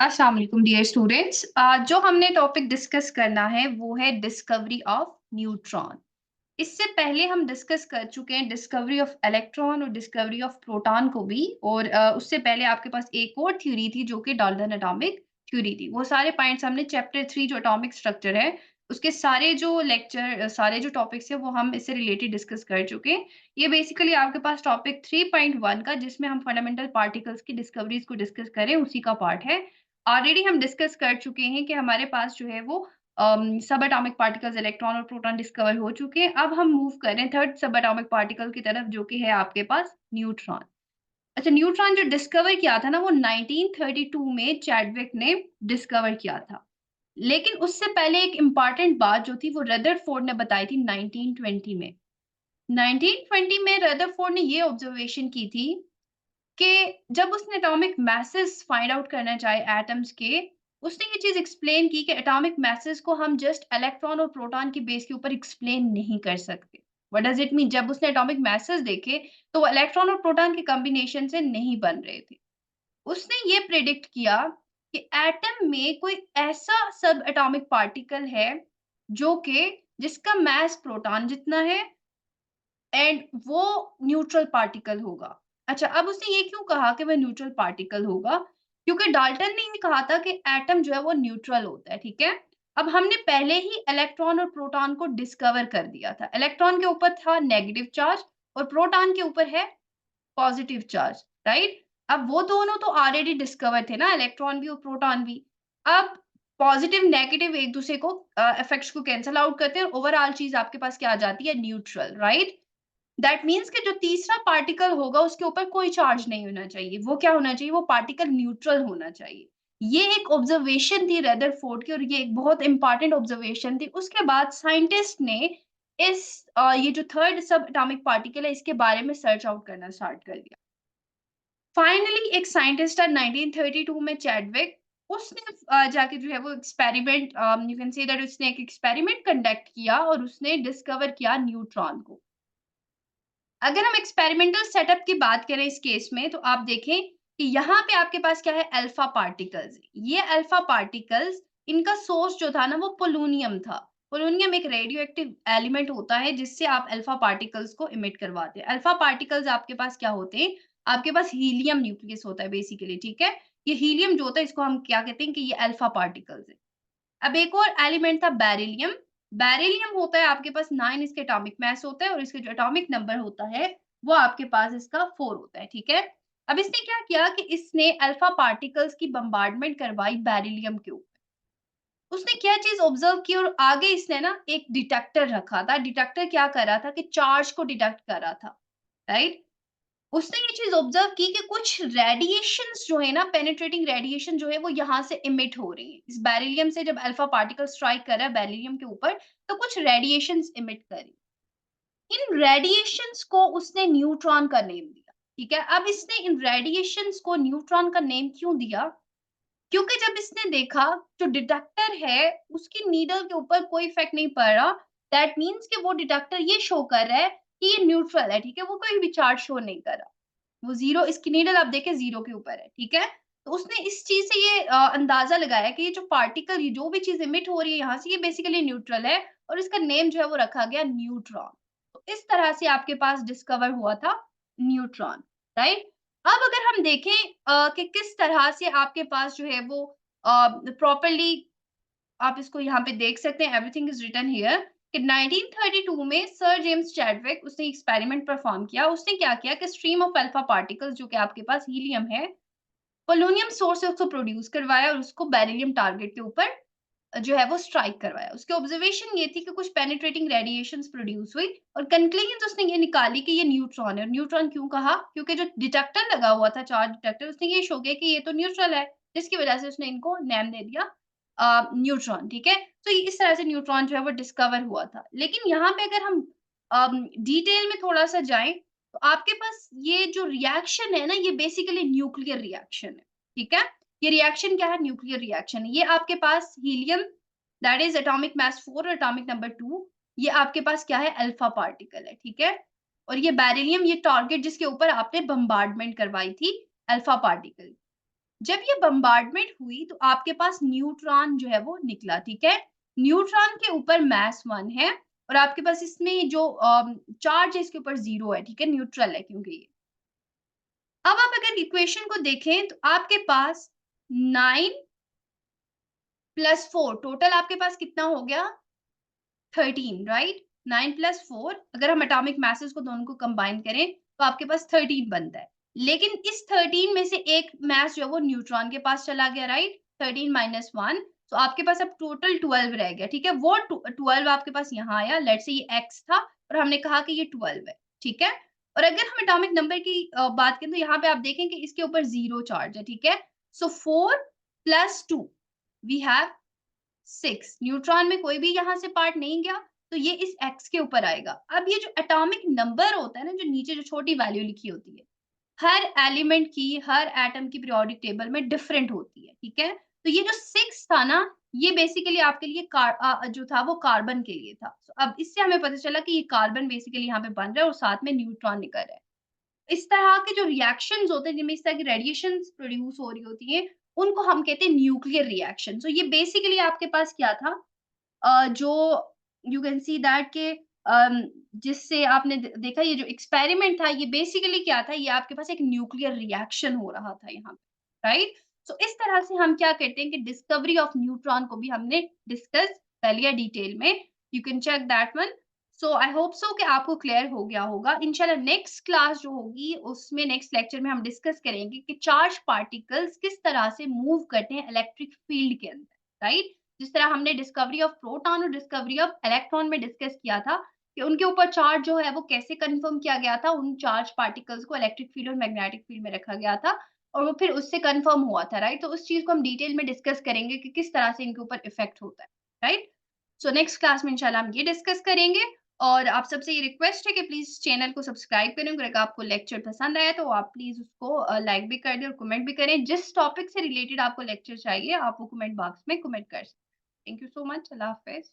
अस्सलाम वालेकुम dear students. जो हमने टॉपिक डिस्कस करना है वो है डिस्कवरी ऑफ न्यूट्रॉन। इससे पहले हम डिस्कस कर चुके हैं डिस्कवरी ऑफ इलेक्ट्रॉन और डिस्कवरी ऑफ प्रोटॉन को भी। और उससे पहले आपके पास एक और थ्योरी थी जो कि डाल्टन एटॉमिक थ्योरी थी। वो सारे पॉइंट्स हमने चैप्टर 3 जो एटॉमिक स्ट्रक्चर है उसके सारे जो लेक्चर सारे जो टॉपिक्स हैं वो हम इससे रिलेटेड डिस्कस कर चुके हैं। ये बेसिकली आपके पास टॉपिक 3.1 का जिसमें हम फंडामेंटल पार्टिकल्स की डिस्कवरीज को डिस्कस करें उसी का पार्ट है। ऑलरेडी हम डिस्कस कर चुके हैं कि हमारे पास जो है वो सब एटॉमिक पार्टिकल्स इलेक्ट्रॉन और प्रोटॉन डिस्कवर हो चुके हैं। अब हम मूव कर रहे हैं थर्ड सब एटॉमिक पार्टिकल की तरफ जो कि है आपके पास न्यूट्रॉन। अच्छा, न्यूट्रॉन जो डिस्कवर किया था ना वो 1932 में चैडविक ने डिस्कवर किया था। लेकिन उससे पहले एक इम्पोर्टेंट बात जो थी वो रदरफोर्ड ने बताई थी 1920 में। 1920 में रदरफोर्ड ने ये ऑब्जर्वेशन की थी कि जब उसने एटॉमिक मासेस फाइंड आउट करना चाहे एटम्स के, उसने ये चीज़ एक्सप्लेन की कि एटॉमिक मासेस को हम जस्ट इलेक्ट्रॉन और प्रोटॉन के बेस के ऊपर एक्सप्लेन नहीं कर सकते। What does it mean? जब उसने एटॉमिक मासेस देखे, तो वो इलेक्ट्रॉन और प्रोटॉन के कॉम्बिनेशन से नहीं बन रहे थे। उसने ये प्रेडिक्ट किया कि एटम में कोई ऐसा सब एटॉमिक पार्टिकल है, जो कि जिसका मास प्रोटॉन जितना है एंड वो न्यूट्रल पार्टिकल होगा। अच्छा, अब उसने ये क्यों कहा कि वह न्यूट्रल पार्टिकल होगा? क्योंकि डाल्टन ने ये कहा था कि एटम जो है वो न्यूट्रल होता है, ठीक है? अब हमने पहले ही इलेक्ट्रॉन और प्रोटॉन को डिस्कवर कर दिया था। इलेक्ट्रॉन के ऊपर था नेगेटिव चार्ज और प्रोटॉन के ऊपर है पॉजिटिव चार्ज, राइट? अब वो दोनों तो ऑलरेडी डिस्कवर थे ना, इलेक्ट्रॉन भी और प्रोटॉन भी। अब पॉजिटिव नेगेटिव एक दूसरे को इफेक्ट्स को कैंसल आउट करते हैं और ओवरऑल चीज़ आपके पास क्या आ जाती है? Neutral, right? दैट मीन्स कि जो तीसरा पार्टिकल होगा उसके ऊपर कोई चार्ज नहीं होना चाहिए। वो क्या होना चाहिए? वो पार्टिकल न्यूट्रल होना चाहिए। ये एक ऑब्जर्वेशन थी रदरफोर्ड की और ये एक बहुत इंपोर्टेंट ऑब्जर्वेशन थी। उसके बाद साइंटिस्ट ने ये जो थर्ड सब एटॉमिक पार्टिकल है इसके बारे में सर्च आउट करना स्टार्ट कर दिया। फाइनली एक साइंटिस्ट था 1932 में चैडविक, उसने जाके जो है वो experiment you can say that उसने एक एक्सपेरिमेंट कंडक्ट किया और उसने डिस्कवर किया न्यूट्रॉन को। अगर हम एक्सपेरिमेंटल सेटअप की बात करें इस केस में तो आप देखें कि यहाँ पे आपके पास क्या है? Alpha particles. ये अल्फा पार्टिकल्स इनका सोर्स जो था ना वो पोलोनियम था। पोलोनियम एक रेडियो एक्टिव एलिमेंट होता है जिससे आप अल्फा पार्टिकल्स को इमिट करवाते हैं। अल्फा पार्टिकल्स आपके पास क्या होते हैं? आपके पास हीलियम न्यूक्लियस होता है बेसिकली, ठीक है? ये हीलियम जो होता है इसको हम क्या कहते हैं कि ये अल्फा पार्टिकल्स है। अब एक और एलिमेंट था बेरिलियम। बेरिलियम होता है आपके पास 9 इसके एटॉमिक मास होता है और इसके जो एटॉमिक नंबर होता है, वो आपके पास इसका 4 होता है, ठीक है? अब इसने क्या किया कि इसने अल्फा पार्टिकल्स की बम्बार्डमेंट करवाई बेरिलियम के ऊपर। उसने क्या चीज़ ऑब्ज़र्व की और आगे इसने ना एक डिटेक्टर रखा था। डिटेक्टर क्या कर रहा था कि चार्ज को डिटेक्ट कर रहा था, राइट? उसने ये चीज़ ऑब्ज़र्व की कि कुछ रेडिएशंस जो है ना, पेनिट्रेटिंग रेडिएशन जो है वो यहाँ से इमिट हो रही है। इस बेरिलियम से जब अल्फा पार्टिकल स्ट्राइक कर रहा है बेरिलियम के ऊपर, तो कुछ रेडिएशंस इमिट कर रही है। इन रेडिएशंस को उसने न्यूट्रॉन का नेम दिया, ठीक है? अब इसने इन रेडिएशंस को न्यूट्रॉन का नेम क्यों दिया? क्योंकि जब इसने देखा जो डिटेक्टर है, उसकी नीडल के ऊपर कोई इफ़ेक्ट नहीं पड़ रहा, दैट मीन्स कि वो डिटेक्टर ये शो कर रहा है कि ये न्यूट्रल है, ठीक है? वो कोई भी चार्ज शो नहीं कर रहा। वो 0 इसकी नीडल आप देखें 0 के ऊपर है, ठीक है? तो उसने इस चीज़ से ये अंदाज़ा लगाया कि ये जो पार्टिकल ये जो भी चीज़ इमिट हो रही है यहाँ से ये बेसिकली न्यूट्रल है और इसका नेम जो है वो रखा गया न्यूट्रॉन। तो इस तरह से आपके पास डिस्कवर हुआ था न्यूट्रॉन, राइट? अब अगर हम देखें कि किस तरह से आपके पास जो है वो प्रॉपर्ली आप इसको यहाँ पे देख सकते हैं एवरीथिंग इज़ रिटन हियर कि 1932 में सर जेम्स चैडविक उसने एक्सपेरिमेंट परफॉर्म किया। उसने क्या किया कि स्ट्रीम ऑफ अल्फा पार्टिकल्स जो कि आपके पास हीलियम है, पोलोनियम सोर्स से उसको प्रोड्यूस करवाया और उसको बेरिलियम टारगेट के ऊपर जो है वो स्ट्राइक करवाया। उसकी ऑब्जर्वेशन ये थी कि कुछ पेनिट्रेटिंग रेडिएशंस प्रोड्यूस हुई और कंक्लूजन उसने ये निकाली कि ये न्यूट्रॉन है। और न्यूट्रॉन क्यों कहा? क्योंकि जो डिटेक्टर लगा हुआ था चार्ज डिटेक्टर उसने ये शो किया कि ये तो न्यूट्रल है, जिसकी वजह से उसने इनको नाम दे दिया न्यूट्रॉन, ठीक है? तो ये इस तरह से न्यूट्रॉन जो है वो डिस्कवर हुआ था। लेकिन यहाँ पे अगर हम डिटेल में थोड़ा-सा जाएँ, तो आपके पास ये जो रिएक्शन है ना, ये बेसिकली न्यूक्लियर रिएक्शन है, ठीक है? ये रिएक्शन क्या है? न्यूक्लियर रिएक्शन है। ये आपके पास helium that is atomic mass 4 और एटॉमिक नंबर 2 ये आपके पास क्या है? अल्फा पार्टिकल है, ठीक है? और ये बेरिलियम ये टारगेट जिसके ऊपर आपने बम्बार्डमेंट करवाई थी अल्फा पार्टिकल। जब ये बम्बार्डमेंट हुई तो आपके पास न्यूट्रॉन जो है वो निकला, ठीक है? न्यूट्रॉन के ऊपर मास 1 है और आपके पास इसमें जो चार्ज है इसके ऊपर 0 है, ठीक है? न्यूट्रल है क्योंकि ये। अब आप अगर इक्वेशन को देखें तो आपके पास 9 प्लस 4 टोटल आपके पास कितना हो गया? 13 राइट? 9 प्लस 4 अगर हम एटॉमिक मासेस को दोनों को कंबाइन करें तो आपके पास 13 बनता है। लेकिन इस 13 में से एक मास जो है वो न्यूट्रॉन के पास चला गया राइट? 13 माइनस 1 तो आपके पास अब टोटल 12 रह गया, ठीक है? वो 12 आपके पास यहाँ आया, लेट्स से ये x था और हमने कहा कि ये 12 है, ठीक है? और अगर हम एटॉमिक नंबर की बात करें तो यहाँ पे आप देखें कि इसके ऊपर 0 चार्ज है, ठीक है? सो 4 प्लस 2 वी हैव 6 न्यूट्रॉन में कोई भी यहाँ से पार्ट नहीं गया, तो ये इस x के ऊपर आएगा। अब ये जो एटॉमिक नंबर होता है ना, जो नीचे जो छोटी वैल्यू लिखी होती है, हर एलिमेंट की, हर एटम की पीरियोडिक टेबल में डिफरेंट होती है, ठीक है? तो ये जो 6 था ना, ये बेसिकली आपके लिए जो था वो कार्बन के लिए था। तो अब इससे हमें पता चला कि ये कार्बन बेसिकली यहाँ पे बन रहा है और साथ में न्यूट्रॉन निकल रहा है। इस तरह के जो रिएक्शंस होते हैं जिनमें इस तरह की रेडिएशंस प्रोड्यूस हो रही होती हैं, उनको हम कहते हैं न्यूक्लियर रिएक्शन। सो ये बेसिकली आपके पास क्या था जो यू कैन सी दैट कि जिससे आपने देखा ये जो एक्सपेरिमेंट था ये बेसिकली क्या था, ये आपके पास एक न्यूक्लियर रिएक्शन हो रहा था यहाँ पे, राइट? सो इस तरह से हम क्या कहते हैं कि डिस्कवरी ऑफ न्यूट्रॉन को भी हमने डिस्कस कर लिया डिटेल में। You can check that one. So I hope so कि आपको क्लियर हो गया होगा। इंशाल्लाह नेक्स्ट क्लास जो होगी उसमें नेक्स्ट लेक्चर में हम डिस्कस करेंगे कि चार्ज पार्टिकल्स किस तरह से मूव करते हैं इलेक्ट्रिक फील्ड के अंदर, राइट? जिस तरह हमने डिस्कवरी ऑफ प्रोटॉन और डिस्कवरी ऑफ इलेक्ट्रॉन में डिस्कस किया था कि उनके ऊपर चार्ज जो है वो कैसे कंफर्म किया गया था, उन चार्ज पार्टिकल्स को इलेक्ट्रिक फील्ड और मैग्नेटिक फील्ड में रखा गया था और वो फिर उससे कंफर्म हुआ था, राइट? तो उस चीज को हम डिटेल में डिस्कस करेंगे कि किस तरह से इनके ऊपर इफेक्ट होता है, राइट? सो नेक्स्ट क्लास में इंशाल्लाह हम ये डिस्कस करेंगे और आप सबसे ये रिक्वेस्ट है कि प्लीज चैनल को सब्सक्राइब करें। अगर आपको लेक्चर पसंद आया तो आप प्लीज उसको लाइक भी कर दें और कमेंट भी करें। जिस टॉपिक से रिलेटेड आपको लेक्चर चाहिए आप वो कमेंट बॉक्स में कमेंट कर सकते हैं। Thank you so much. Allah Hafiz.